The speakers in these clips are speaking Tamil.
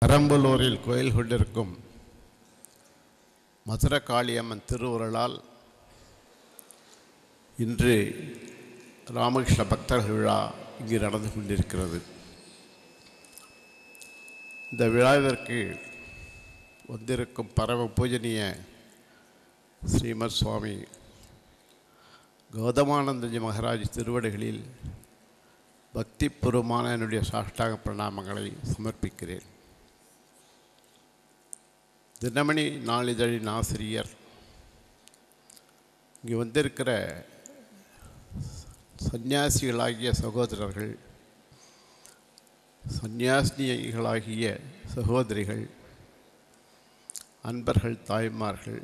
பெரம்பலூரில் கோயில் கொண்டிருக்கும் மதுரகாளியம்மன் திருவுருளால் இன்று ராமகிருஷ்ண பக்தர்கள் விழா இங்கு நடந்து கொண்டிருக்கிறது. இந்த விழாவிற்கு வந்திருக்கும் பரம பூஜனீய ஸ்ரீமத் சுவாமி கௌதமானந்தஜி மகாராஜ் திருவடிகளில் பக்திபூர்வமான என்னுடைய சாஷ்டாங்க பிரணாமங்களை சமர்ப்பிக்கிறேன். தினமணி நாளிதழின் ஆசிரியர், இங்கே வந்திருக்கிற சந்நியாசிகளாகிய சகோதரர்கள், சந்நியாசினிகளாகிய சகோதரிகள், அன்பர்கள், தாய்மார்கள்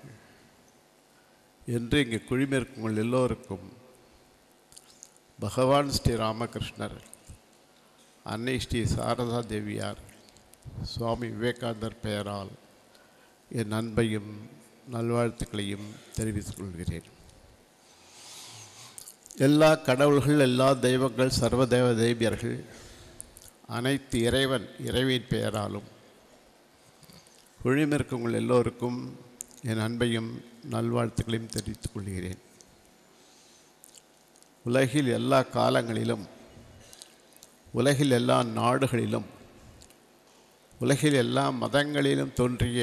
என்று இங்கே குழுமிருக்கும் எல்லோருக்கும் பகவான் ஸ்ரீ ராமகிருஷ்ணர், அன்னை ஸ்ரீ சாரதா தேவியார், சுவாமி விவேகானந்தர் பெயரால் என் அன்பையும் நல்வாழ்த்துக்களையும் தெரிவித்துக் கொள்கிறேன். எல்லா கடவுள்கள், எல்லா தெய்வங்கள், சர்வதேவ தேவியர்கள், அனைத்து இறைவின் பெயராலும் குழுமிருக்கும் எல்லோருக்கும் என் அன்பையும் நல்வாழ்த்துக்களையும் தெரிவித்துக் கொள்கிறேன். உலகில் எல்லா காலங்களிலும், உலகில் எல்லா நாடுகளிலும், உலகில் எல்லா மதங்களிலும் தோன்றிய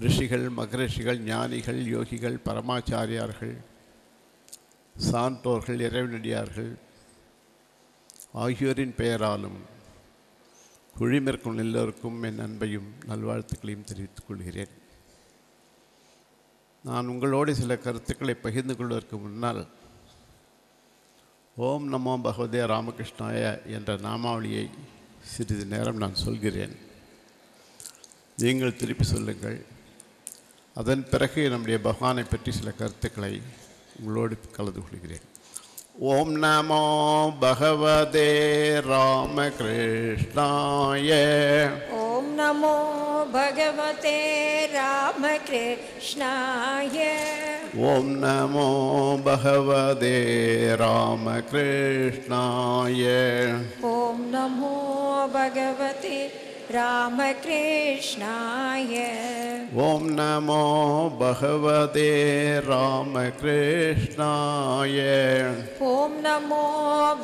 ரிஷிகள், மகரிஷிகள், ஞானிகள், யோகிகள், பரமாச்சாரியார்கள், சான்றோர்கள், இறைவனடியார்கள் ஆகியோரின் பெயராலும் குழுமிருக்கும் எல்லோருக்கும் என் அன்பையும் நல்வாழ்த்துக்களையும் தெரிவித்துக் கொள்கிறேன். நான் உங்களோடு சில கருத்துக்களை பகிர்ந்து கொள்வதற்கு முன்னால் ஓம் நமோ பகவதே ராமகிருஷ்ணாய என்ற நாமாவளியை சிறிது நேரம் நான் சொல்கிறேன். நீங்கள் திருப்பி சொல்லுங்கள். அதன் பிறகு நம்முடைய பகவானை பற்றி சில கருத்துக்களை உங்களோடு கலந்து கொள்கிறேன். ஓம் நமோ பகவதே ராமகிருஷ்ணாய. ஓம் நமோ பகவதே ராமகிருஷ்ணாய. ஓம் நமோ பகவதே ராமகிருஷ்ணாய. ஓம் நமோ பகவதே ராமகிருஷ்ணாய. ஓம் நமோ பகவதே ராமகிருஷ்ணாய. ஓம் நமோ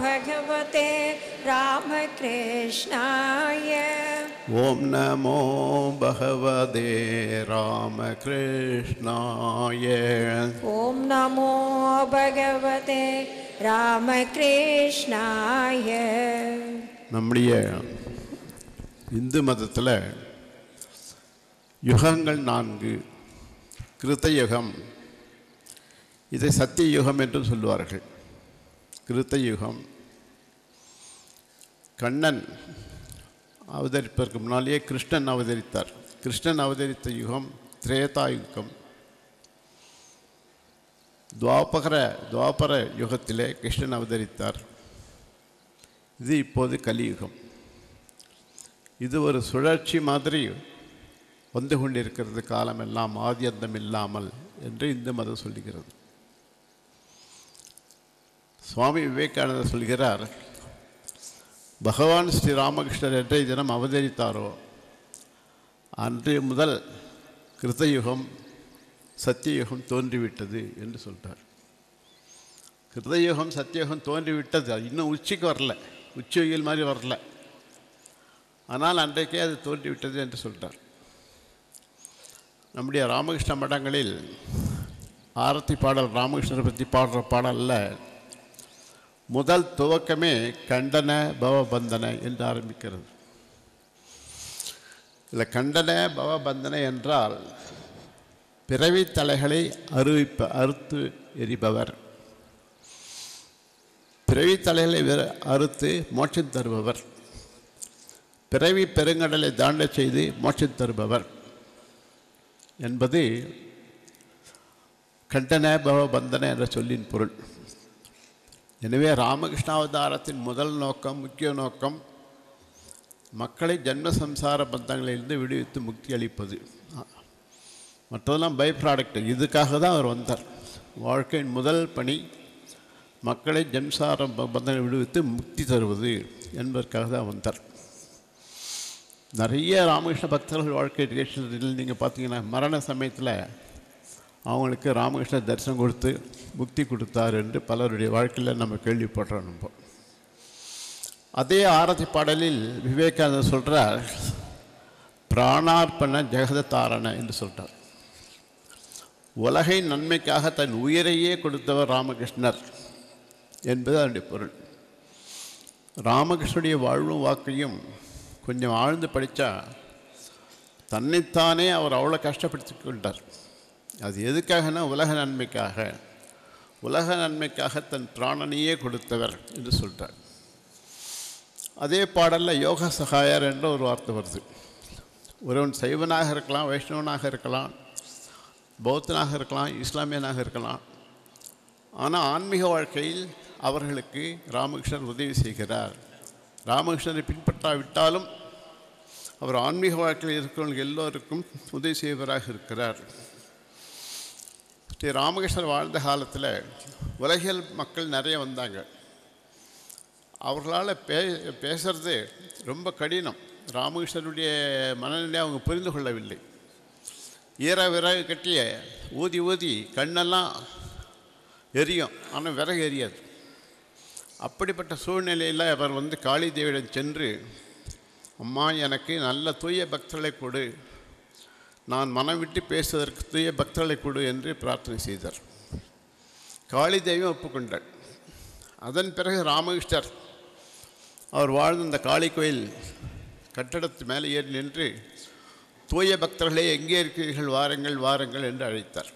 பகவதே ராமகிருஷ்ணாய. ஓம் நமோ பகவதே ராமகிருஷ்ணாய. ஓம் நமோ பகவதே ராமகிருஷ்ணாய. நம்முடைய இந்து மதத்தில் யுகங்கள் 4. கிருத்த யுகம், இதை சத்திய யுகம் என்று சொல்லுவார்கள். கிருத்த யுகம் கண்ணன் அவதரிப்பதற்கு முன்னாலேயே கிருஷ்ணன் அவதரித்தார். கிருஷ்ணன் அவதரித்த யுகம் திரேதா யுகம். துவாபர யுகத்திலே கிருஷ்ணன் அவதரித்தார். இது இப்போது கலியுகம். இது ஒரு சுழற்சி மாதிரி வந்து கொண்டிருக்கிறது, காலமெல்லாம் ஆதி அந்தம் இல்லாமல் என்று இந்து மதம் சொல்லுகிறது. சுவாமி விவேகானந்தர் சொல்கிறார், பகவான் ஸ்ரீ ராமகிருஷ்ணர் என்றைய தினம் அவதரித்தாரோ அன்றைய முதல் கிருத்தயுகம், சத்தியயுகம் தோன்றிவிட்டது என்று சொல்கிறார். கிருத்தயுகம், சத்தியயுகம் தோன்றிவிட்டது, இன்னும் உச்சிக்கு வரல, உச்சி வெயில் மாதிரி வரல, ஆனால் அன்றைக்கே அது தோன்றிவிட்டது என்று சொல்கிறார். நம்முடைய ராமகிருஷ்ண மடங்களில் ஆரத்தி பாடல், ராமகிருஷ்ணரை பற்றி பாடுற பாடலில் முதல் துவக்கமே கண்டன பவபந்தன என்று ஆரம்பிக்கிறது. இல்லை, கண்டன பவபந்தன என்றால் பிறவி தலைகளை அறுத்து எரிபவர், பிறவி தலைகளை அறுத்து மோட்சம் தருபவர், பிறவி பெருங்கடலை தாண்ட செய்து மோட்சம் தருபவர் என்பது கண்டன பவபந்தன என்ற சொல்லின் பொருள். எனவே ராமகிருஷ்ணாவதாரத்தின் முதல் நோக்கம், முக்கிய நோக்கம் மக்களை ஜன்ம சம்சார பந்தங்களிலிருந்து விடுவித்து முக்தி அளிப்பது. மற்றதெல்லாம் பை ப்ராடக்ட். இதுக்காக தான் அவர் வந்தார். வாழ்க்கையின் முதல் பணி மக்களை ஜன்சார பந்தங்களை விடுவித்து முக்தி தருவது என்பதற்காக தான் வந்தார். நிறைய ராமகிருஷ்ண பக்தர்கள் வாழ்க்கை நிகழ்ச்சியில் நீங்கள் பார்த்தீங்கன்னா மரண சமயத்தில் அவங்களுக்கு ராமகிருஷ்ணர் தரிசனம் கொடுத்து முக்தி கொடுத்தார் என்று பலருடைய வாழ்க்கையில் நம்ம கேள்விப்படுறோம். நம்ம அதே ஆரத்தி பாடலில் விவேகானந்தர் சொல்கிறார், பிராணார்ப்பண ஜெகதத்தாரண என்று சொல்கிறார். உலகை நன்மைக்காக தன் உயிரையே கொடுத்தவர் ராமகிருஷ்ணர் என்பது அதனுடைய பொருள். ராமகிருஷ்ணனுடைய வாழ்வும் வாக்கையும் கொஞ்சம் ஆழ்ந்து படித்தா தன்னைத்தானே அவர் அவ்வளோ கஷ்டப்படுத்தி கொண்டார். அது எதுக்காகனா உலக நன்மைக்காக தன் பிராணனையே கொடுத்தவர் என்று சொல்கிறார். அதே பாடலில் யோக சகாயர் என்ற ஒரு வார்த்தை வருது. ஒருவன் சைவனாக இருக்கலாம், வைஷ்ணவனாக இருக்கலாம், பௌத்தனாக இருக்கலாம், இஸ்லாமியனாக இருக்கலாம். ஆனால் ஆன்மீக வாழ்க்கையில் அவர்களுக்கு ராமகிருஷ்ணர் உதவி செய்கிறார். ராமகிருஷ்ணரை பின்பற்றாவிட்டாலும் அவர் ஆன்மீக வாழ்க்கையில் இருக்கிறவங்களுக்கு எல்லோருக்கும் உதவி செய்வராக இருக்கிறார். ஸ்ரீ ராமகிருஷ்ணர் வாழ்ந்த காலத்தில் உலகியல் மக்கள் நிறைய வந்தாங்க. அவர்களால் பேசுறது ரொம்ப கடினம். ராமகிருஷ்ணருடைய மனநிலையை அவங்க புரிந்து கொள்ளவில்லை. விறகு கட்டிய ஊதி கண்ணெல்லாம் எரியும், ஆனால் விறகு எரியாது. அப்படிப்பட்ட சூழ்நிலையில் அவர் காளி தேவியிடம் சென்று, அம்மா எனக்கு நல்ல தூய பக்தர்களை கொடு, நான் மனம் விட்டு பேசுவதற்கு தூய பக்தர்களை கொடு என்று பிரார்த்தனை செய்தார். காளி தேவி ஒப்புக்கொண்டார். அதன் பிறகு ராமகிருஷ்ணர் அவர் வாழ்ந்த இந்த காளி கோயில் கட்டடத்து மேலே ஏறி நின்று, தூய பக்தர்களே எங்கே இருக்கிறீர்கள், வாருங்கள் என்று அழைத்தார்.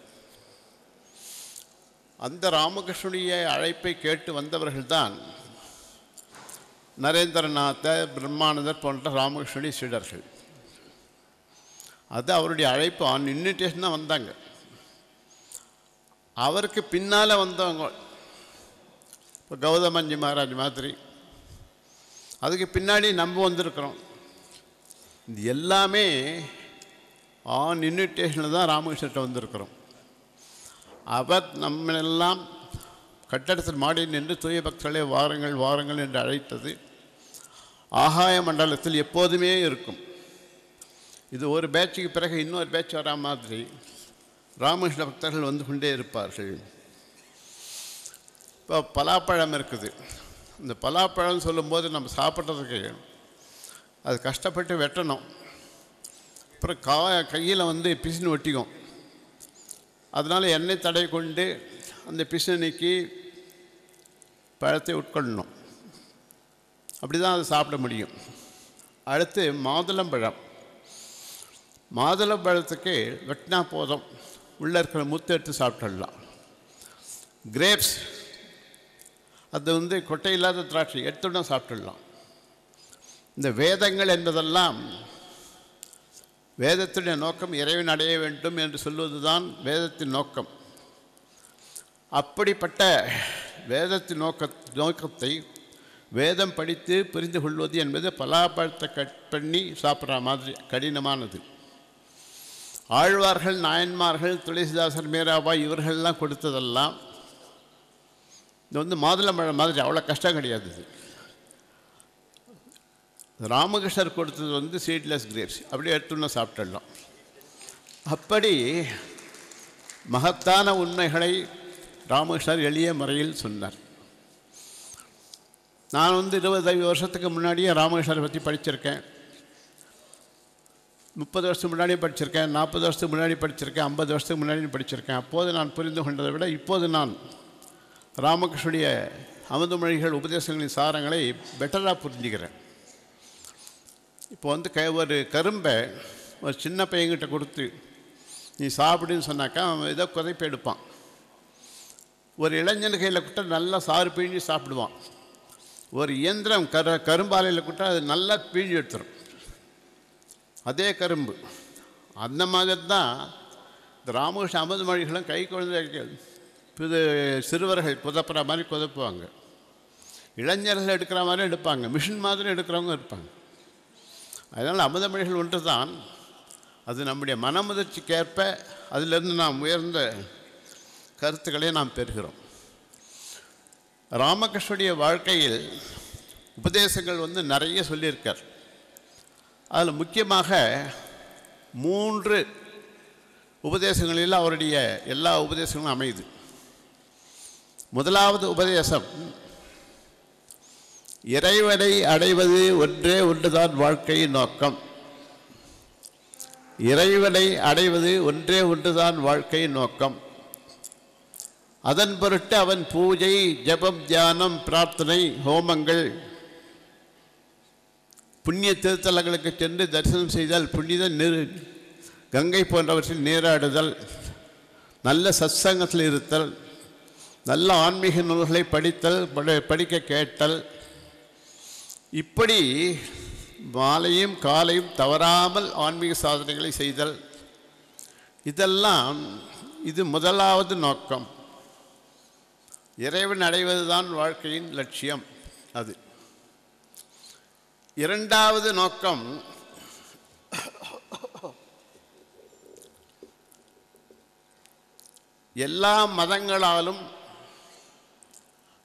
அந்த ராமகிருஷ்ணனுடைய அழைப்பை கேட்டு வந்தவர்கள்தான் நரேந்திரநாத்தர், பிரம்மானந்தர் போன்ற ராமகிருஷ்ணனுடைய சீடர்கள். அது அவருடைய அழைப்பு, ஆன் இன்விடேஷன் தான் வந்தாங்க. அவருக்கு பின்னால் வந்தவங்க இப்போ கௌதமஞ்சி மகாராஜ் மாதிரி, அதுக்கு பின்னாடி நம்ம வந்திருக்கிறோம். இது எல்லாமே ஆன் இன்விடேஷனில் தான் ராமகிருஷ்ணர்கிட்ட வந்திருக்கிறோம். அவர் நம்மளெல்லாம் கட்டடத்தில் மாடி நின்று தூய பக்தர்களே வாருங்கள் என்று அழைத்தது ஆகாய மண்டலத்தில் எப்போதுமே இருக்கும். இது ஒரு பேட்சுக்கு பிறகு இன்னொரு பேட்ச் வரா மாதிரி ராமகிருஷ்ண பக்தர்கள் வந்து கொண்டே இருப்பார்கள். இப்போ பலாப்பழம் இருக்குது. இந்த பலாப்பழம் சொல்லும்போது நம்ம சாப்பிட்றதுக்கு அது கஷ்டப்பட்டு வெட்டணும். அப்புறம் கையில் பிசின் ஒட்டிக்கும். அதனால் எண்ணெய் தடை கொண்டு அந்த பிசினைக்கு பழத்தை உட்கொள்ளணும். அப்படி தான் அதை சாப்பிட முடியும். அடுத்து மாதுளம்பழத்துக்கு வெட்டினா போதும், உள்ளே இருக்கிற முத்து எடுத்து சாப்பிட்டுடலாம். கிரேப்ஸ் அது கொட்டை இல்லாத திராட்சை எடுத்துன்னா சாப்பிட்டுடலாம். இந்த வேதங்கள் என்பதெல்லாம் வேதத்துடைய நோக்கம் இறைவன் அடைய வேண்டும் என்று சொல்வது தான் வேதத்தின் நோக்கம். அப்படிப்பட்ட வேதத்தின் நோக்கத்தை வேதம் படித்து புரிந்து கொள்வது என்பது பலாப்பழத்தை கட் பண்ணி சாப்பிட்ற மாதிரி கடினமானது. ஆழ்வார்கள், நாயன்மார்கள், துளசிதாசர், மீராபாய் இவர்கள்லாம் கொடுத்ததெல்லாம் இது மாதுளம்பழம் மாதிரி அவ்வளோ கஷ்டம் கிடையாது. இது ராமகிருஷ்ணர் கொடுத்தது சீட்லெஸ் கிரேப்ஸ், அப்படியே எடுத்துன்னு சாப்பிட்டுடலாம். அப்படி மகத்தான உண்மைகளை ராமகிருஷ்ணர் எளிய முறையில் சொன்னார். நான் 25 வருஷத்துக்கு முன்னாடியே ராமகிருஷ்ணரை பற்றி படிச்சிருக்கேன். 30 வருஷத்துக்கு முன்னாடியே படிச்சிருக்கேன், 40 வருஷத்துக்கு முன்னாடி படிச்சிருக்கேன், 50 வருஷத்துக்கு முன்னாடியும் படிச்சிருக்கேன். அப்போது நான் புரிந்து கொண்டதை விட இப்போது நான் ராமகிருஷ்ணனுடைய அமுதமொழிகள், உபதேசங்களின் சாரங்களை பெட்டராக புரிஞ்சுக்கிறேன். இப்போ ஒரு கரும்பை ஒரு சின்ன பையன்கிட்ட கொடுத்து நீ சாப்பிடுன்னு சொன்னாக்கா அவன் ஏதோ குறைப்பு எடுப்பான். ஒரு இளைஞன் கையில் கூட்ட நல்லா சாறு பிழிஞ்சு சாப்பிடுவான். ஒரு இயந்திரம் கரும்பாலையில் கூட்ட அது நல்லா பிழிஞ்சு எடுத்துரும். அதே கரும்பு. அந்த மாதிரி தான் இந்த ராமகிருஷ்ண அமுதமொழிகளும் கை குழந்தைகள் சிறுவர்கள் குதப்புற மாதிரி குதப்புவாங்க, இளைஞர்கள் எடுக்கிற மாதிரி எடுப்பாங்க, மிஷின் மாதிரி எடுக்கிறவங்க இருப்பாங்க. அதனால் அமுதமொழிகள் ஒன்று தான். அது நம்முடைய மனமுதிர்ச்சிக்கேற்ப அதிலிருந்து நாம் உயர்ந்த கருத்துக்களை நாம் பெறுகிறோம். ராமகிருஷ்ணனுடைய வாழ்க்கையில் உபதேசங்கள் நிறைய சொல்லியிருக்கார். அதில் முக்கியமாக 3 உபதேசங்களில் அவருடைய எல்லா உபதேசங்களும் அமையுது. முதலாவது உபதேசம், இறைவனை அடைவது ஒன்றே ஒன்றுதான் வாழ்க்கையின் நோக்கம். இறைவனை அடைவது ஒன்றே ஒன்றுதான் வாழ்க்கையின் நோக்கம். அதன் பொருட்டு அவன் பூஜை, ஜபம், தியானம், பிரார்த்தனை, ஹோமங்கள், புண்ணிய திருத்தலங்களுக்கு சென்று தரிசனம் செய்தல், புனித கங்கை போன்றவற்றில் நீராடுதல், நல்ல சத்சங்கத்தில் இருத்தல், நல்ல ஆன்மீக நூல்களை படிக்க கேட்டல், இப்படி மாலையும் காலையும் தவறாமல் ஆன்மீக சாதனைகளை செய்தல், இதெல்லாம் இது முதலாவது நோக்கம். இறைவன் அடைவதுதான் வாழ்க்கையின் லட்சியம். அது இரண்டாவது நோக்கம், எல்லா மதங்களாலும்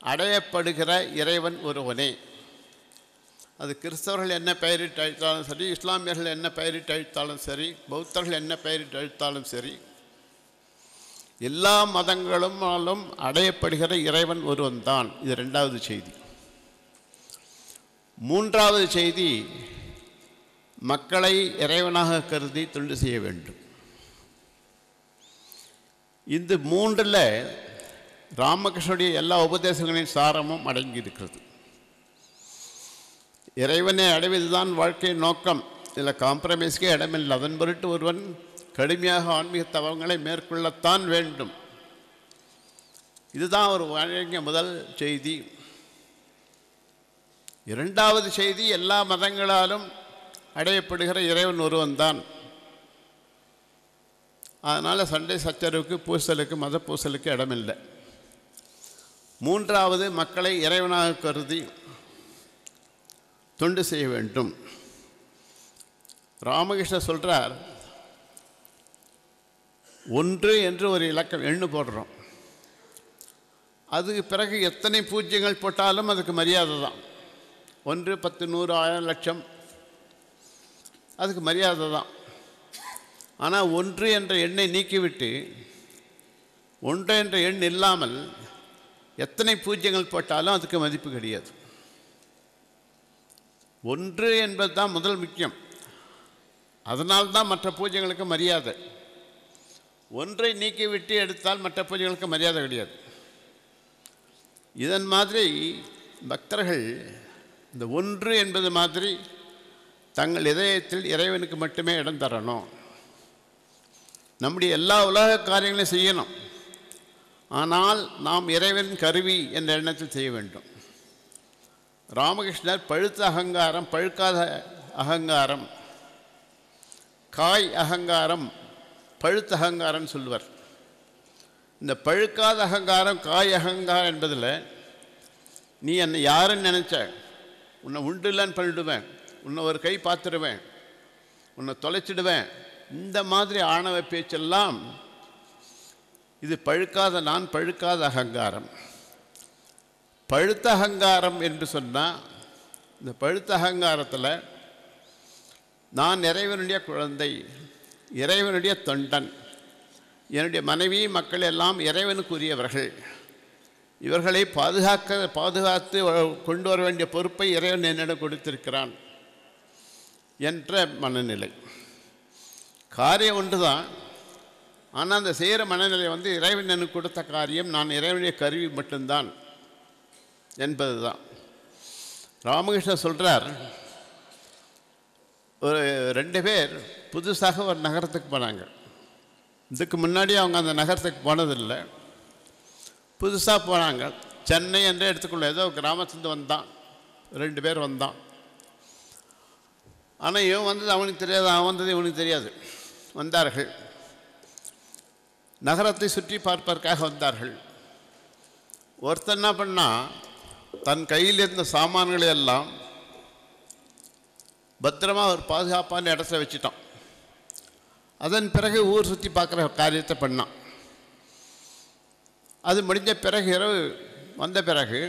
அடையப்படுகிற இறைவன் ஒருவனே. அது கிறிஸ்தவர்கள் என்ன பெயரிட்டு அழைத்தாலும் சரி, இஸ்லாமியர்கள் என்ன பெயரிட்டு அழைத்தாலும் சரி, பௌத்தர்கள் என்ன பெயரிட்டு அழைத்தாலும் சரி, எல்லா மதங்களும் அடையப்படுகிற இறைவன் ஒருவன் தான். இது ரெண்டாவது செய்தி. மூன்றாவது செய்தி, மக்களை இறைவனாக கருதி தொண்டு செய்ய வேண்டும். இந்த 3ல் ராமகிருஷ்ணனுடைய எல்லா உபதேசங்களின் சாரமும் அடங்கியிருக்கிறது. இறைவனை அடைவதுதான் வாழ்க்கையின் நோக்கம். இதில் காம்ப்ரமைஸ்க்கே இடமில்லை. அதன் பொருட்டு ஒருவன் கடுமையாக ஆன்மீக தவங்களை மேற்கொள்ளத்தான் வேண்டும். இதுதான் ஒரு வழங்கிய முதல் செய்தி. இரண்டாவது செய்தி, எல்லா மதங்களாலும் அடையப்படுகிற இறைவன் ஒருவன் தான். அதனால் சண்டை சச்சரவுக்கு, பூசலுக்கு, மத பூசலுக்கு இடமில்லை. மூன்றாவது, மக்களை இறைவனாக கருதி தொண்டு செய்ய வேண்டும். ராமகிருஷ்ணர் சொல்கிறார், 1 என்று ஒரு இலக்கம் எண்ணு போடுறோம். அதுக்கு பிறகு எத்தனை பூஜ்யங்கள் போட்டாலும் அதுக்கு மரியாதை தான். 1, 10, 100, 1000, லட்சம், அதுக்கு மரியாதை தான். ஆனால் 1 என்ற எண்ணை நீக்கிவிட்டு 1 என்ற எண் இல்லாமல் எத்தனை பூஜ்யங்கள் போட்டாலும் அதுக்கு மதிப்பு கிடையாது. 1 என்பது தான் முதல் முக்கியம். அதனால்தான் மற்ற பூஜ்யங்களுக்கு மரியாதை. 1ஐ நீக்கிவிட்டு எடுத்தால் மற்ற பூஜைகளுக்கு மரியாதை கிடையாது. இதன் மாதிரி பக்தர்கள் இந்த 1 என்பது மாதிரி தங்கள் இதயத்தில் இறைவனுக்கு மட்டுமே இடம் தரணும். நம்முடைய எல்லா உலக காரியங்களையும் செய்யணும், ஆனால் நாம் இறைவன் கருவி என்ற எண்ணத்தில் செய்ய வேண்டும். ராமகிருஷ்ணர் பழுத்த அகங்காரம், பழுக்காத அகங்காரம், காய் அகங்காரம், பழுத்த அகங்காரம் சொல்லுவார். இந்த பழுக்காத அகங்காரம், காய் அகங்காரம் என்பதில் நீ என்னை யாருன்னு நினச்ச, உன்னை உண்டுலன்னு பண்ணிடுவேன், உன்னை ஒரு கை பார்த்துடுவேன், உன்னை தொலைச்சிடுவேன், இந்த மாதிரி ஆணவ பேச்செல்லாம் இது பழுக்காத நான், பழுக்காத அகங்காரம். பழுத்த அகங்காரம் என்று சொன்னால், இந்த பழுத்த அகங்காரத்தில் நான் இறைவனுடைய குழந்தை, இறைவனுடைய தொண்டன், என்னுடைய மனைவி மக்கள் எல்லாம் இறைவனுக்குரியவர்கள், இவர்களை பாதுகாத்து கொண்டு வர வேண்டிய பொறுப்பை இறைவன் என்னிடம் கொடுத்திருக்கிறான் என்ற மனநிலை. காரியம் ஒன்று தான், ஆனால் அந்த செய்கிற மனநிலை இறைவன் எனக்கு கொடுத்த காரியம், நான் இறைவனுடைய கருவி மட்டும்தான் என்பது தான். ராமகிருஷ்ணர் சொல்கிறார், ஒரு 2 பேர் புதுசாக ஒரு நகரத்துக்கு போனாங்க. இதுக்கு முன்னாடி அவங்க அந்த நகரத்துக்கு போனதில்லை, புதுசாக போனாங்க. சென்னை என்றே எடுத்துக்கொள்ள, ஏதோ கிராமத்துலேருந்து வந்தான், 2 பேர் வந்தான். ஆனால் இவன் வந்தது அவனுக்கு தெரியாது, அவன் வந்தது இவனுக்கு தெரியாது. வந்தார்கள், நகரத்தை சுற்றி பார்ப்பதற்காக வந்தார்கள். ஒருத்தன் என்ன பண்ணால், தன் கையில் இருந்த சாமான்களை எல்லாம் பத்திரமாக ஒரு பாதுகாப்பான இடத்துல வச்சுட்டான். அதன் பிறகு ஊர் சுற்றி பார்க்குற காரியத்தை பண்ணான். அது முடிஞ்ச பிறகு, இரவு வந்த பிறகு,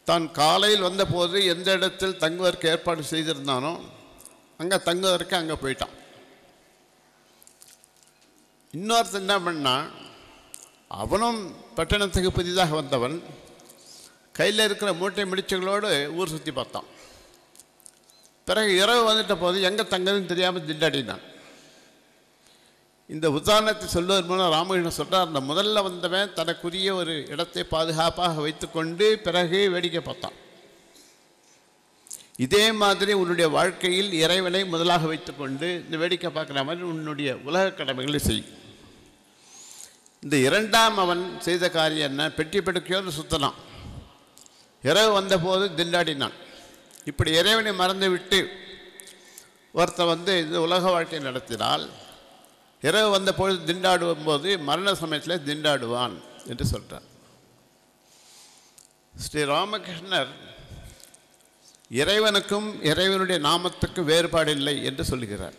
தான் காலையில் வந்தபோது எந்த இடத்தில் தங்குவதற்கு ஏற்பாடு செய்திருந்தானோ அங்கே தங்குவதற்கு அங்கே போயிட்டான். இன்னொருத்தன் என்ன பண்ணான், அவனும் பட்டணத்துக்கு புதிதாக வந்தவன், கையில் இருக்கிற மூட்டை முடிச்சுகளோடு ஊர் சுற்றி பார்த்தான். பிறகு இரவு வந்துட்ட போது எங்கே தங்குதுன்னு தெரியாமல் திண்டாடினான். இந்த உதாரணத்தை சொல்வதன் மூலம் ராமகிருஷ்ணன் சொல்கிறார், அந்த முதல்ல வந்தவன் தனக்குரிய ஒரு இடத்தை பாதுகாப்பாக வைத்துக்கொண்டு பிறகு வேடிக்கை பார்த்தான். இதே மாதிரி உன்னுடைய வாழ்க்கையில் இறைவனை முதலாக வைத்துக்கொண்டு இந்த வேடிக்கை பார்க்குற மாதிரி உன்னுடைய உலக கடமைகளை செய். இந்த இரண்டாம் அவன் செய்த காரியம் என்ன, பெட்டி படுக்கையோடு சுற்றலாம், இரவு வந்தபோது திண்டாடினான். இப்படி இறைவனை மறந்து விட்டு ஒருத்தன் இந்த உலக வாழ்க்கை நடத்தினால் இரவு வந்த பொழுது திண்டாடும் போது மரண சமயத்தில் திண்டாடுவான் என்று சொல்கிறார். ஸ்ரீ ராமகிருஷ்ணர் இறைவனுக்கும் இறைவனுடைய நாமத்துக்கும் வேறுபாடு இல்லை என்று சொல்கிறார்.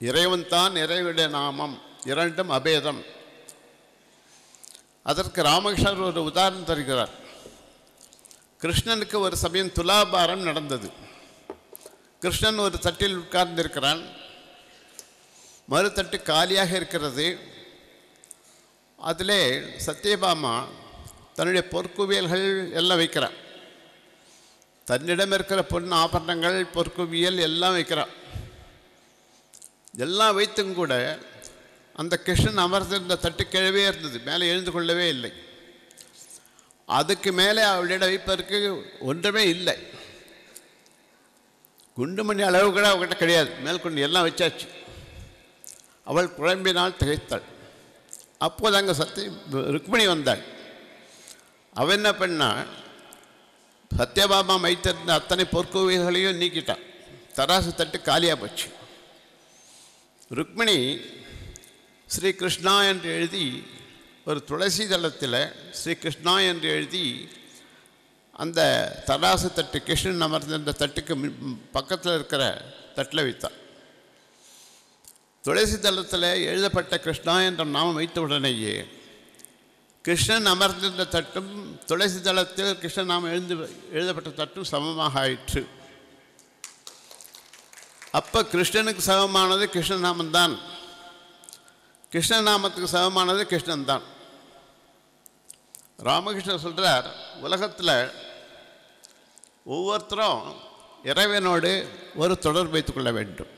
இறைவன் தான் இறைவனுடைய நாமம், இரண்டும் அபேதம். அதற்கு ராமகிருஷ்ணர் ஒரு உதாரணம் தருகிறார். கிருஷ்ணனுக்கு ஒரு சமயம் துலாபாரம் நடந்தது. கிருஷ்ணன் ஒரு தட்டில் உட்கார்ந்திருக்கிறான், மறுதட்டு காலியாக இருக்கிறது. அதிலே சத்யபாமா தன்னுடைய பொற்குவியல்கள் எல்லாம் வைக்கிறான். தன்னிடம் இருக்கிற பொன் ஆபரணங்கள், பொற்குவியல் எல்லாம் வைக்கிறான். எல்லாம் வைத்தும் கூட அந்த கிருஷ்ணன் அமர்ந்திருந்த தட்டு கிழவே இருந்தது, மேலே எழுந்து கொள்ளவே இல்லை. அதுக்கு மேலே அவளிடம் வைப்பதற்கு ஒன்றுமே இல்லை. குண்டுமணி அளவு கூட அவகிட்ட கிடையாது, மேல் கொண்டு எல்லாம் வச்சாச்சு. அவள் குழம்பினால் திகைத்தாள். அப்போது அங்கே ருக்மிணி வந்தாள். அவள் என்ன பண்ணா, சத்யபாமா வைத்திருந்த அத்தனை பொற்கோவில்களையும் நீக்கிட்டான். தராசு தட்டு காலியாக போச்சு. ருக்மிணி ஸ்ரீ கிருஷ்ணா என்று எழுதி ஒரு துளசி தளத்தில் ஸ்ரீ கிருஷ்ணா என்று எழுதி அந்த தராசு தட்டு கிருஷ்ணன் அமர்ந்த தட்டுக்கு பக்கத்தில் இருக்கிற தட்டில் வைத்தார். துளசி தளத்தில் எழுதப்பட்ட கிருஷ்ணா என்ற நாமம் வைத்த உடனேயே கிருஷ்ணன் அமர்ந்திருந்த தட்டும் துளசி தளத்தில் கிருஷ்ணன் நாமம் எழுதப்பட்ட தட்டும் சமமாக ஆயிற்று. அப்போ கிருஷ்ணனுக்கு சமமானது கிருஷ்ணநாமந்தான், கிருஷ்ணநாமத்துக்கு சமமானது கிருஷ்ணன் தான். ராமகிருஷ்ணர் சொல்கிறார், உலகத்தில் ஒவ்வொருத்தரும் இறைவனோடு ஒரு தொடர்பு வைத்துக்கொள்ள வேண்டும்.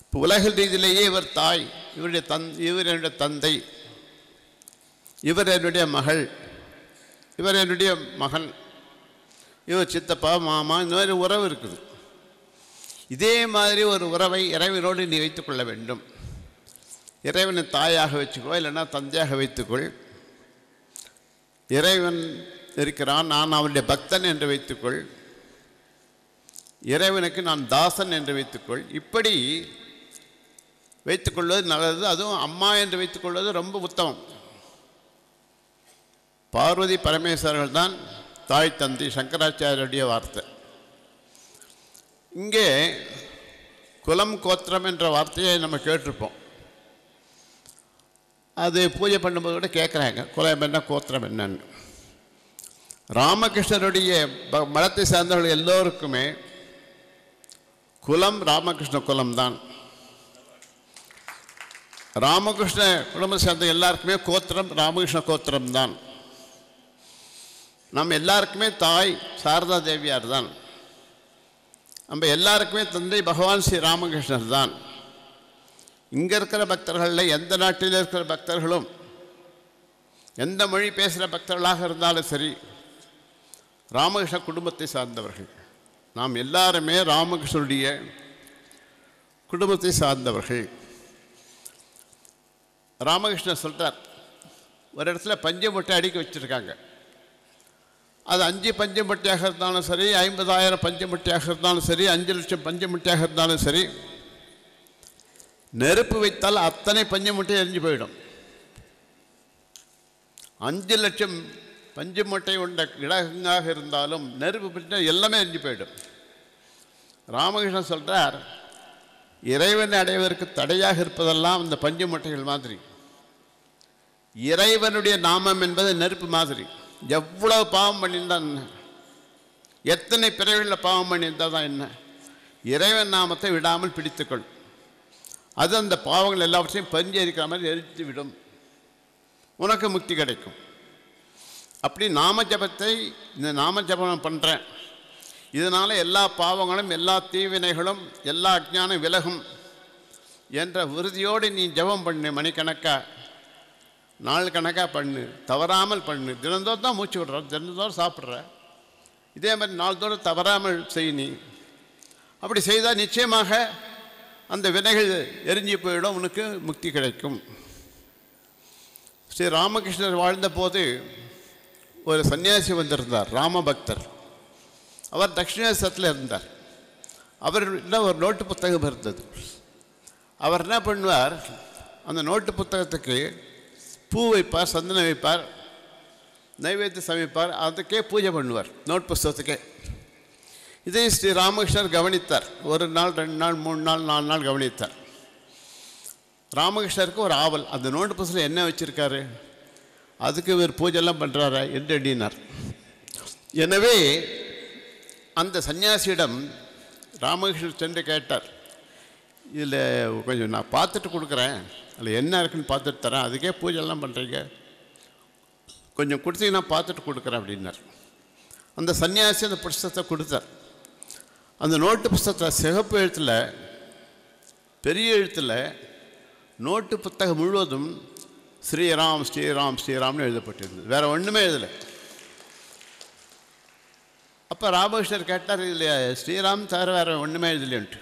இப்போ உலக ரீதியிலேயே இவர் தாய், இவர் என்னுடைய தந்தை, இவர் என்னுடைய மகள், இவர் என்னுடைய மகன், இவர் சித்தப்பா மாமா, இந்த மாதிரி உறவு இருக்குது. இதே மாதிரி ஒரு உறவை இறைவனோடு நீ வைத்துக்கொள்ள வேண்டும். இறைவனை தாயாக வச்சுக்கோ, இல்லைன்னா தந்தையாக வைத்துக்கொள். இறைவன் இருக்கிறான், நான் அவனுடைய பக்தன் என்று வைத்துக்கொள். இறைவனுக்கு நான் தாசன் என்று வைத்துக்கொள். இப்படி வைத்துக்கொள்வது நல்லது. அதுவும் அம்மா என்று வைத்துக்கொள்வது ரொம்ப உத்தமம். பார்வதி பரமேஸ்வரர்கள் தான் தாய் தந்தை, சங்கராச்சாரியருடைய வார்த்தை. இங்கே குலம் கோத்திரம் என்ற வார்த்தையை நம்ம கேட்டிருப்போம். அது பூஜை பண்ணும்போது கூட கேட்குறாங்க, குலம் என்ன கோத்திரம் என்னன்னு. ராமகிருஷ்ணருடைய மதத்தை சார்ந்தவர்கள் எல்லோருக்குமே குலம் ராமகிருஷ்ண குலம்தான். ராமகிருஷ்ண குடும்பத்தை சேர்ந்த எல்லாருக்குமே கோத்திரம் ராமகிருஷ்ண கோத்திரம்தான். நம்ம எல்லாருக்குமே தாய் சாரதா தேவியார் தான். நம்ம எல்லாருக்குமே தந்தை பகவான் ஸ்ரீ ராமகிருஷ்ணர் தான். இங்கே இருக்கிற பக்தர்களில் எந்த நாட்டில் இருக்கிற பக்தர்களும், எந்த மொழி பேசுகிற பக்தர்களாக இருந்தாலும் சரி, ராமகிருஷ்ண குடும்பத்தை சார்ந்தவர்கள். நாம் எல்லாருமே ராமகிருஷ்ணருடைய குடும்பத்தை சார்ந்தவர்கள். ராமகிருஷ்ணர் சொல்கிறார், ஒரு இடத்துல பஞ்சமுட்டை அடுக்கி வச்சுருக்காங்க. அது 5 பஞ்சமுட்டையாக இருந்தாலும் சரி, 50,000 பஞ்சமுட்டையாக இருந்தாலும் சரி, 5 லட்சம் பஞ்சமுட்டையாக இருந்தாலும் சரி, நெருப்பு வைத்தால் அத்தனை பஞ்சமுட்டை எரிஞ்சு போயிடும். 5 லட்சம் பஞ்சமுட்டை உண்ட இடங்காக இருந்தாலும் நெருப்பு பிடிச்சா எல்லாமே எரிஞ்சு போயிடும். ராமகிருஷ்ணன் சொல்கிறார், இறைவனை அடைவதற்கு தடையாக இருப்பதெல்லாம் இந்த பஞ்சமுட்டைகள் மாதிரி. இறைவனுடைய நாமம் என்பது நெருப்பு மாதிரி. எவ்வளவு பாவம் பண்ணியிருந்தா என்ன, எத்தனை பிறவிகளில் பாவம் பண்ணியிருந்தால் தான் என்ன, இறைவன் நாமத்தை விடாமல் பிடித்துக்கொள். அது அந்த பாவங்கள் எல்லாவற்றையும் பரிஞ்சரிக்கிற மாதிரி எரித்து விடும், உனக்கு முக்தி கிடைக்கும். அப்படி நாம ஜபத்தை இந்த நாம ஜபம் பண்ணுறேன், இதனால் எல்லா பாவங்களும் எல்லா தீவினைகளும் எல்லா அஜ்ஞானம் விலகும் என்ற உறுதியோடு நீ ஜபம் பண்ணு. மணிக்கணக்காக நாள் கணக்காக பண்ணு, தவறாமல் பண்ணு. தினந்தோறும் தான் மூச்சு விடுற, தினந்தோறும் சாப்பிட்ற, இதே மாதிரி நாள்தோறும் தவறாமல் செய். நீ அப்படி செய்தால் நிச்சயமாக அந்த வினைகள் எரிஞ்சு போயிடும், உனக்கு முக்தி கிடைக்கும். ஸ்ரீ ராமகிருஷ்ணர் வாழ்ந்தபோது ஒரு சன்னியாசி வந்திருந்தார், ராமபக்தர். அவர் தட்சிணேஸ்வரத்தில் இருந்தார். அவரிடம் ஒரு நோட்டு புத்தகம் இருந்தது. அவர் என்ன பண்ணுவார், அந்த நோட்டு புத்தகத்துக்கு பூ வைப்பார், சந்தனம் வைப்பார், நைவேத்தியம் சமைப்பார், அதுக்கே பூஜை பண்ணுவார், நோட் புஸ்தகத்துக்கே. இதை ஸ்ரீ ராமகிருஷ்ணர் கவனித்தார். ஒரு நாள், 2 நாள், 3 நாள், 4 நாள் கவனித்தார். ராமகிருஷ்ணருக்கு ஒரு ஆவல், அந்த நோட்டு புஸ்தகம் என்ன வச்சுருக்காரு, அதுக்கு இவர் பூஜைலாம் பண்ணுறாரா என்று எண்ணினார். எனவே அந்த சன்னியாசியிடம் ராமகிருஷ்ணர் சென்று கேட்டார், இதில் கொஞ்சம் நான் பார்த்துட்டு கொடுக்குறேன், அதில் என்ன இருக்குன்னு பார்த்துட்டு தரேன், அதுக்கே பூஜைலாம் பண்ணுறீங்க, கொஞ்சம் கொடுத்தீங்கன்னா பார்த்துட்டு கொடுக்குறேன் அப்படின்னார். அந்த சன்னியாசி அந்த புஸ்தகத்தை கொடுத்தார். அந்த நோட்டு புஸ்தகத்தில் சிகப்பு எழுத்தில், பெரிய எழுத்தில் நோட்டு புத்தகம் முழுவதும் ஸ்ரீராம் ஸ்ரீராம் ஸ்ரீராம்னு எழுதப்பட்டிருந்தது, வேறு ஒன்றுமே எழுதலை. அப்போ ராமகிருஷ்ணர் கேட்டார், இதில் ஸ்ரீராம் தவிர வேறு ஒன்றுமே எழுதலைன்ட்டு.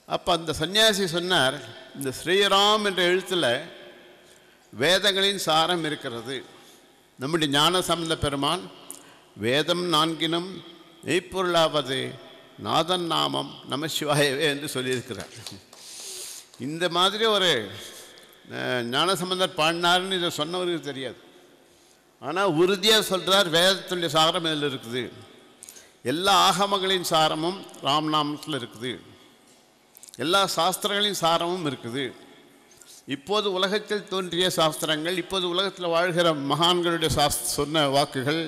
அப்போ அந்த சன்னியாசி சொன்னார், இந்த ஸ்ரீராம் என்ற எழுத்தில் வேதங்களின் சாரம் இருக்கிறது. நம்முடைய ஞான சம்பந்த பெருமான் வேதம் 4 மெய்ப்பொருளாவது நாதன் நாமம் நம சிவாயவே என்று சொல்லியிருக்கிறார். இந்த மாதிரி ஒரு ஞானசம்பந்தர் பாடினார்னு இதை சொன்னவருக்கு தெரியாது. ஆனால் உறுதியாக சொல்கிறார், வேதத்துடைய சாரம் இதில் இருக்குது, எல்லா ஆகமங்களின் சாரமும் ராம்நாமத்தில் இருக்குது, எல்லா சாஸ்திரங்களின் சாரமும் இருக்குது. இப்போது உலகத்தில் தோன்றிய சாஸ்திரங்கள், இப்போது உலகத்தில் வாழ்கிற மகான்களுடைய சொன்ன வாக்குகள்,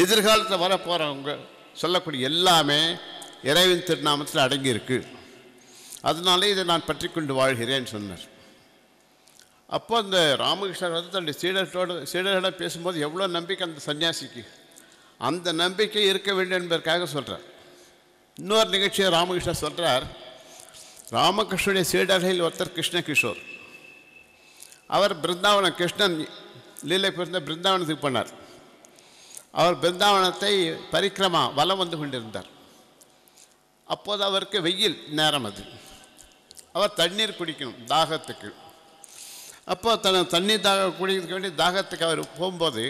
எதிர்காலத்தில் வரப்போகிறவங்க சொல்லக்கூடிய எல்லாமே இறைவன் திருநாமத்தில் அடங்கியிருக்கு. அதனாலே இதை நான் பற்றி கொண்டு வாழ்கிறேன்னு சொன்னார். அப்போ அந்த ராமகிருஷ்ணர் வந்து தன்னுடைய சீடர்களிடம் பேசும்போது எவ்வளோ நம்பிக்கை அந்த சன்னியாசிக்கு, அந்த நம்பிக்கை இருக்க வேண்டும் என்பதற்காக சொல்கிறார். இன்னொரு நிகழ்ச்சியை ராமகிருஷ்ணர் சொல்கிறார். ராமகிருஷ்ணனுடைய சீடர்களில் ஒருத்தர் கிருஷ்ணகிஷோர். அவர் பிருந்தாவனம், கிருஷ்ணன் லீலை பிறந்த பிருந்தாவனத்துக்கு போனார். அவர் பிருந்தாவனத்தை பரிக்கிரமா வலம் வந்து கொண்டிருந்தார். அப்போது அவருக்கு வெயில் நேரம், அது அவர் தண்ணீர் குடிக்கணும் தாகத்துக்கு. அப்போ தண்ணீர் குடிக்கிறதுக்கு வேண்டி தாகத்துக்கு அவர் போகும்போது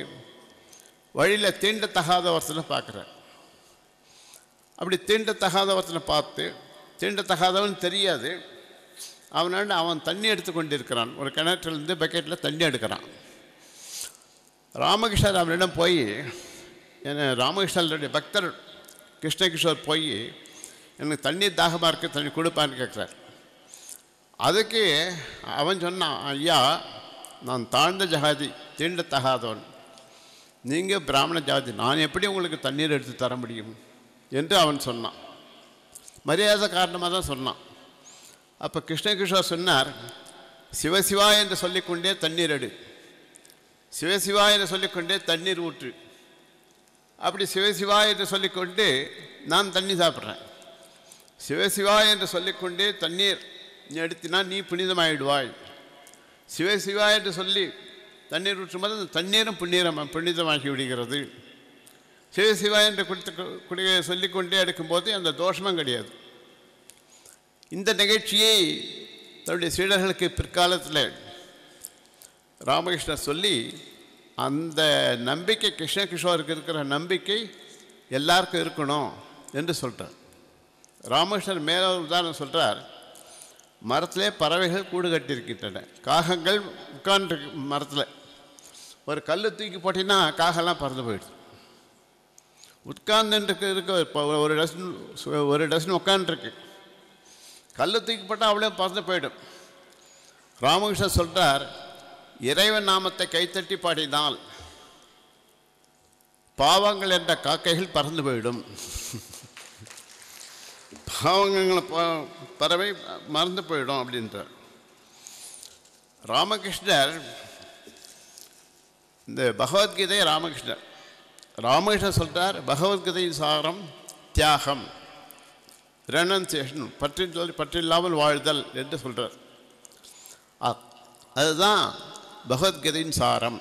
வழியில் தீண்டத்தகாத ஒருத்தனை பார்க்குறார். அப்படி தீண்டத்தகாத ஒருத்தனை பார்த்து, தீண்டத்தகாதவன் தெரியாது, அவன் தண்ணி எடுத்து கொண்டிருக்கிறான். ஒரு கிணற்றிலிருந்து பக்கெட்டில் தண்ணி எடுக்கிறான். ராமகிருஷ்ணர் அவனிடம் போய், ராமகிருஷ்ணனுடைய பக்தர் கிருஷ்ணகிஷோர் போய், எனக்கு தண்ணீர் தாகமாக இருக்குது, தண்ணி கொடுப்பான்னு கேட்குறார். அதுக்கு அவன் சொன்னான், ஐயா நான் தாழ்ந்த ஜாதி, தீண்டத்தகாதவன், நீங்கள் பிராமண ஜாதி, நான் எப்படி உங்களுக்கு தண்ணீர் எடுத்து தர முடியும் என்று அவன் சொன்னான். மரியாதை காரணமாக தான் சொன்னான். அப்போ கிருஷ்ணகிஷோர் சொன்னார், சிவசிவா என்று சொல்லிக்கொண்டே தண்ணீர் எடு, சிவசிவா என்று சொல்லிக்கொண்டே தண்ணீர் ஊற்று. அப்படி சிவசிவா என்று சொல்லிக்கொண்டு நான் தண்ணி சாப்பிட்றேன், சிவசிவா என்று சொல்லிக்கொண்டே தண்ணீர் நீ எடுத்தினா நீ புனிதமாயிடுவாய். சிவசிவா என்று சொல்லி தண்ணீர் ஊற்றும்போது அந்த தண்ணீரும் புனிதமாகி விடுகிறது. சிவசிவா என்று சொல்லிக்கொண்டே எடுக்கும்போது அந்த தோஷமும் கிடையாது. இந்த நிகழ்ச்சியை தன்னுடைய சீடர்களுக்கு பிற்காலத்தில் ராமகிருஷ்ணர் சொல்லி, அந்த நம்பிக்கை கிருஷ்ணகிஷோருக்கு இருக்கிற நம்பிக்கை எல்லாருக்கும் இருக்கணும் என்று சொல்கிறார். ராமகிருஷ்ணர் மேலே ஒரு உதாரணம் சொல்கிறார். மரத்திலே பறவைகள் கூடு கட்டியிருக்கின்றன, காகங்கள் உட்கார்ந்துருக்கு மரத்தில். ஒரு கல் தூக்கி போட்டிங்கன்னா காகெல்லாம் பறந்து போயிடுது. உட்கார்ந்துருக்கு ஒரு டசன் உட்காந்துருக்கு, கல் தூக்கி போட்டால் அவ்வளோ பறந்து போயிடும். ராமகிருஷ்ணர் சொல்கிறார், இறைவன் நாமத்தை கைத்தட்டி பாடினால் பாவங்கள் என்ற காக்கைகள் பறந்து போயிடும். பாவங்களை பறவை மறந்து போயிடும் அப்படின்றார் ராமகிருஷ்ணர். இந்த பகவத்கீதை ராமகிருஷ்ணர் சொல்கிறார், பகவத்கீதையின் சாரம் தியாகம், ரெனன்சியேஷன், பற்றில்லாமல் வாழ்தல் என்று சொல்கிறார். அதுதான் பகவத்கீதையின் சாரம்.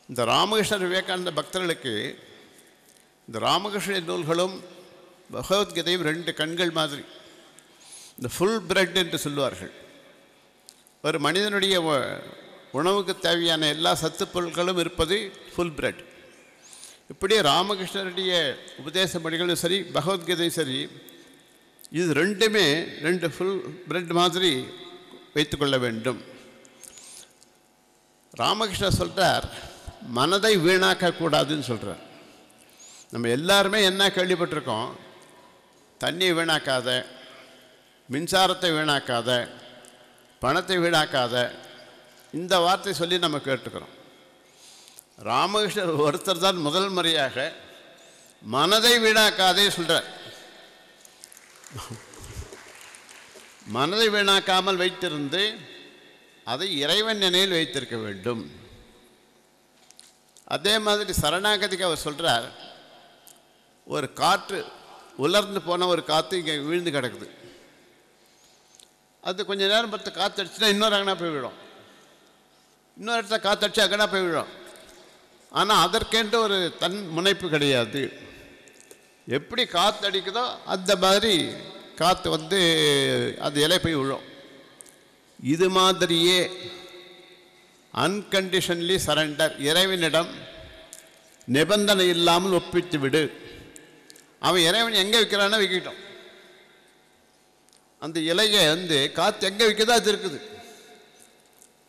இந்த ராமகிருஷ்ணர் விவேகானந்த பக்தர்களுக்கு இந்த ராமகிருஷ்ண நூல்களும் பகவத்கீதையும் ரெண்டு கண்கள் மாதிரி. இந்த ஃபுல் பிரெட் என்று சொல்லுவார்கள். ஒரு மனிதனுடைய உணவுக்கு தேவையான எல்லா சத்து பொருட்களும் இருப்பது ஃபுல் பிரெட். இப்படி ராமகிருஷ்ணருடைய உபதேச மொழிகளும் சரி, பகவத்கீதையும் சரி, இது ரெண்டுமே ரெண்டு ஃபுல் பிரெட் மாதிரி வைத்துக்கொள்ள வேண்டும். ராமகிருஷ்ணர் சொல்கிறார், மனதை வீணாக்கக்கூடாதுன்னு சொல்கிறார். நம்ம எல்லாருமே என்ன கேள்விப்பட்டிருக்கோம், தண்ணியை வீணாக்காத, மின்சாரத்தை வீணாக்காத, பணத்தை வீணாக்காத, இந்த வார்த்தை சொல்லி நம்ம கேட்டுக்கிறோம். ராமகிருஷ்ணர் ஒருத்தர் தான் முதல் முறையாக மனதை வீணாக்காதே சொல்கிறார். மனதை வீணாக்காமல் வைத்திருந்து அதை இறைவன் நினைவில் வைத்திருக்க வேண்டும். அதே மாதிரி சரணாகதிக்கு அவர் சொல்கிறார், ஒரு காற்று உலர்ந்து போன ஒரு காற்று இங்கே விழுந்து கிடக்குது. அது கொஞ்சம் நேரம் பார்த்து காற்று அடிச்சுன்னா இன்னொரு அங்கனா போய் விடும், இன்னொரு இடத்துல காற்று அடிச்சு அங்கனா போய் விடும். ஆனால் அதற்கென்று ஒரு தன் முனைப்பு கிடையாது. எப்படி காற்று அடிக்குதோ அந்த மாதிரி காற்று அது இலை போய் விழும். இது மாதிரியே அன்கண்டிஷன்லி சரண்டர், இறைவனிடம் நிபந்தனை இல்லாமல் ஒப்பித்து விடு. அவன் இறைவன் எங்கே வைக்கிறான்னா வைக்கிட்டோம். அந்த இலையை காற்று எங்கே வைக்கிறதோ அது இருக்குது.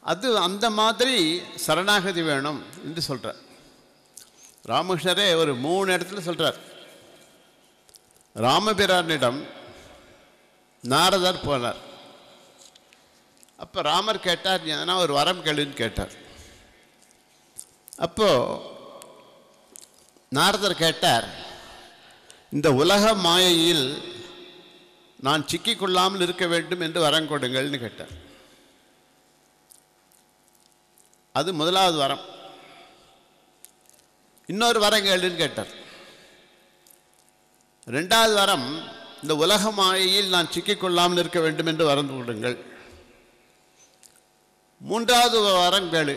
அது அந்த மாதிரி சரணாகதி வேணும் என்று சொல்கிறார். ராமகிருஷ்ணரே ஒரு 3 இடத்துல சொல்கிறார். ராமபிரானிடம் நாரதர் போனார். அப்போ ராமர் கேட்டார், ஏன்னா ஒரு வரம் கேளுன்னு கேட்டார். அப்போது நாரதர் கேட்டார், இந்த உலக மாயையில் நான் சிக்கிக்கொள்ளாமல் இருக்க வேண்டும் என்று வரம் கொடுங்கள்னு கேட்டார். அது முதலாவது வரம். இன்னொரு வரம் கேளுன்னு கேட்டார். 2வது வரம், இந்த உலக மாயையில் நான் சிக்கிக்கொள்ளாமல் இருக்க வேண்டும் என்று வரம் கொடுங்கள். 3வது வரம் கேளு,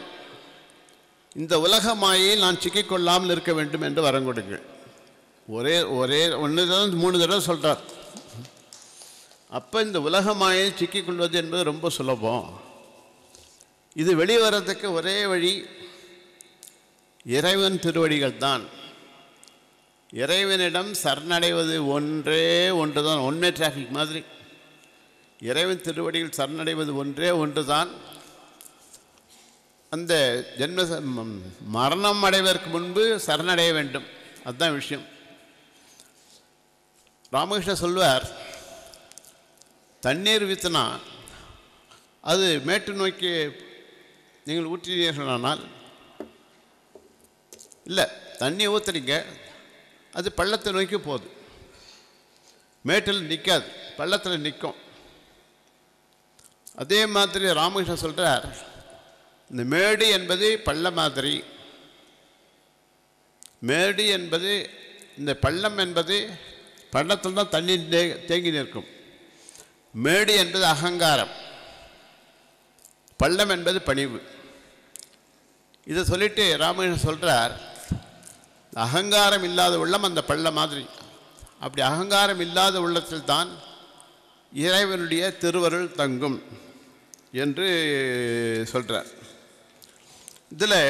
இந்த உலக மாயையில் நான் சிக்கிக்கொள்ளாமல் இருக்க வேண்டும் என்று வரம் கொடுங்கள். ஒரே 1 தடவை 3 தடவை சொல்கிறார். அப்போ இந்த உலக மாயை சிக்கிக்கொள்வது என்பது ரொம்ப சுலபம். இது வெளிவரத்துக்கு ஒரே வழி இறைவன் திருவடிகள் தான். இறைவனிடம் சரணடைவது ஒன்றே ஒன்று தான். ஒன்மே டிராஃபிக் மாதிரி இறைவன் திருவடிகள் சரணடைவது ஒன்றே ஒன்று தான். அந்த மரணம் அடைவதற்கு முன்பு சரணடைய வேண்டும். அதுதான் விஷயம். ராமகிருஷ்ணர் சொல்வார், தண்ணீர் வீத்தினா அது மேட்டு நோக்கி நீங்கள் ஊற்றினீர்களானால், இல்லை தண்ணி ஊற்றுறீங்க, அது பள்ளத்தை நோக்கி போகுது, மேட்டில் நிற்காது, பள்ளத்தில் நிற்கும். அதே மாதிரி ராமகிருஷ்ணன் சொல்கிறார், இந்த மேடு என்பது பள்ள மாதிரி, மேடு என்பது இந்த பள்ளம் என்பது பள்ளத்தில் தான் தண்ணி தேங்கி நிற்கும். மேடு என்பது அகங்காரம், பள்ளம் என்பது பணிவு. இதை சொல்லிட்டு ராமகிருஷ்ணன் சொல்கிறார், அகங்காரம் இல்லாத உள்ளம் அந்த பள்ளம் மாதிரி. அப்படி அகங்காரம் இல்லாத உள்ளத்தில் தான் இறைவனுடைய திருவருள் தங்கும் என்று சொல்கிறார். இதில்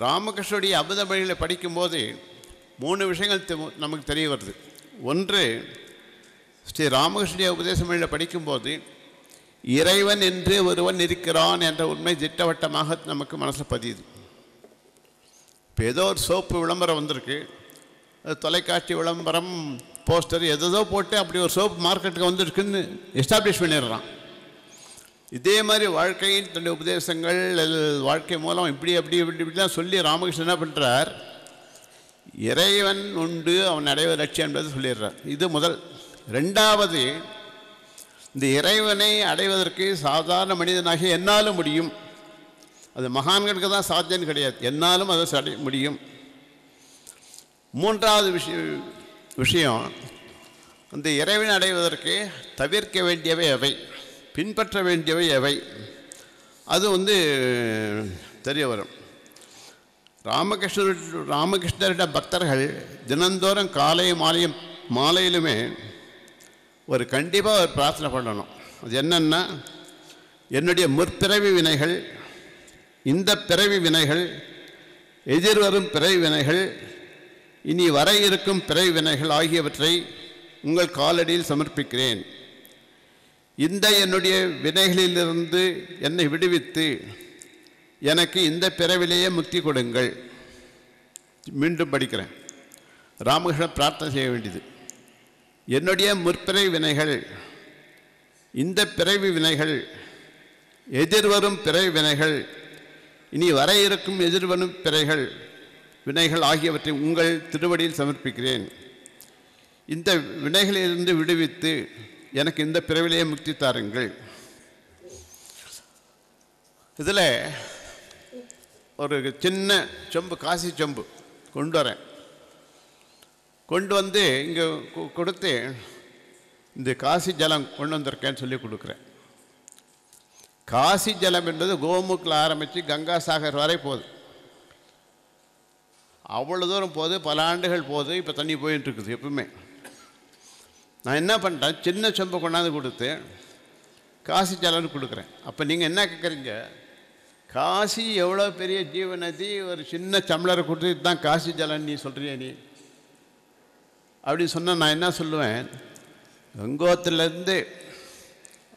ராமகிருஷ்ணனுடைய அமுத மொழிகளை படிக்கும்போது 3 விஷயங்கள் நமக்கு தெரிய வருது. ஒன்று, ஸ்ரீ ராமகிருஷ்ணனுடைய உபதேச மொழியில் படிக்கும்போது இறைவன் என்று ஒருவன் இருக்கிறான் என்ற உண்மை திட்டவட்டமாக நமக்கு மனசில் பதியுது. இப்போ ஏதோ ஒரு சோப்பு விளம்பரம் வந்திருக்கு, தொலைக்காட்சி விளம்பரம், போஸ்டர் எதோ போட்டு அப்படி ஒரு சோப்பு மார்க்கெட்டுக்கு வந்துருக்குன்னு எஸ்டாப்ளிஷ் பண்ணிடுறான். இதே மாதிரி வாழ்க்கையின் தன்னுடைய உபதேசங்கள் வாழ்க்கை மூலம் இப்படி அப்படி இப்படி இப்படிலாம் சொல்லி ராமகிருஷ்ணன் என்ன பண்ணுறார், இறைவன் உண்டு, அவன் அடைவது லட்சியம் என்பது சொல்லிடுறார். இது முதல். ரெண்டாவது, இந்த இறைவனை அடைவதற்கு சாதாரண மனிதனாகி என்னாலும் முடியும். அது மகான்களுக்கு தான் சாத்தியம் கிடையாது, என்னாலும் அதை அடைய முடியும். மூன்றாவது விஷயம் அந்த இறைவனை அடைவதற்கு தவிர்க்க வேண்டியவை எவை, பின்பற்ற வேண்டியவை எவை, அது தெரிய வரும். ராமகிருஷ்ணரிட பக்தர்கள் தினந்தோறும் காலை மாலையிலுமே கண்டிப்பாக ஒரு பிரார்த்தனை பண்ணணும். அது என்னன்னா, என்னுடைய முற்பிறவி வினைகள், இந்த பிறவி வினைகள், எதிர்வரும் பிறவி வினைகள், இனி வர இருக்கும் பிறவி வினைகள் ஆகியவற்றை உங்கள் காலடியில் சமர்ப்பிக்கிறேன். இந்த என்னுடைய வினைகளிலிருந்து என்னை விடுவித்து எனக்கு இந்த பிறவிலேயே முக்தி கொடுங்கள். மீண்டும் படிக்கிறேன். ராமகிருஷ்ணன் பிரார்த்தனை செய்ய வேண்டியது, என்னுடைய முற்பிறவி வினைகள், இந்த பிறவி வினைகள், எதிர்வரும் பிறவி வினைகள், இனி வர இருக்கும் எதிர்வரும் பிறைகள் வினைகள் ஆகியவற்றை உங்கள் திருவடியில் சமர்ப்பிக்கிறேன். இந்த வினைகளிலிருந்து விடுவித்து எனக்கு இந்த பிறவிலேயே முக்தி தாருங்கள். இதில் ஒரு சின்ன சொம்பு, காசி சொம்பு கொண்டு வரேன். கொண்டு வந்து இங்கே கொடுத்து இந்த காசி ஜலம் கொண்டு வந்திருக்கேன்னு சொல்லி கொடுக்குறேன். காசி ஜலம் என்பது கோமுக்கில் ஆரம்பித்து கங்கா சாகர் வரை போகுது. அவ்வளோ தூரம் போகுது, பல ஆண்டுகள் போகுது. இப்போ தண்ணி போயிட்டு இருக்குது எப்பவுமே. நான் என்ன பண்ணுறேன், சின்ன சொம்பை கொண்டாந்து கொடுத்து காசி ஜலம்னு கொடுக்குறேன். அப்போ நீங்கள் என்ன கேட்குறீங்க, காசி எவ்வளோ பெரிய ஜீவநதி, ஒரு சின்ன சம்ளரை கொடுத்து இதுதான் காசி ஜலம் நீ சொல்கிறிய நீ அப்படின்னு சொன்னால் நான் என்ன சொல்லுவேன், கங்கோத்திலேருந்து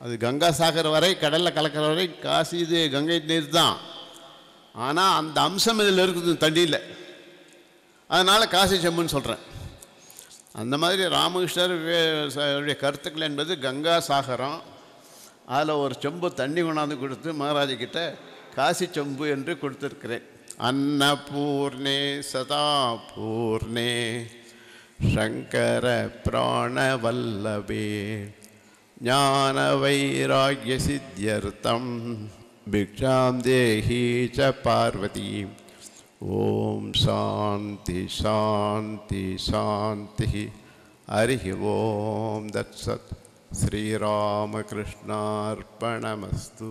அது கங்கா சாகர் வரை, கடலில் கலக்கிற வரை காசி இது கங்கை நீர் தான். ஆனால் அந்த அம்சம் இதில் இருக்குது தண்ணியில், அதனால் காசி செம்புன்னு சொல்கிறேன். அந்த மாதிரி ராமகிருஷ்ணருடைய கருத்துக்கள் என்பது கங்கா சாகரம். அதில் ஒரு செம்பு தண்ணி கொண்டாந்து கொடுத்து மகாராஜிக்கிட்ட காசி செம்பு என்று கொடுத்துருக்கிறேன். அன்னபூர்ணே சதா பூர்ணே சங்கர பிராணவல்லபே ஞான வைராக்ய சித்தியர்த்தம் பிக்ஷாம் தேஹி ச பார்வதி. ஓம் சாந்தி சாந்தி சாந்தி. ஹரி ஓம் தத்சத். ஸ்ரீராமகிருஷ்ணார்ப்பணமஸ்து.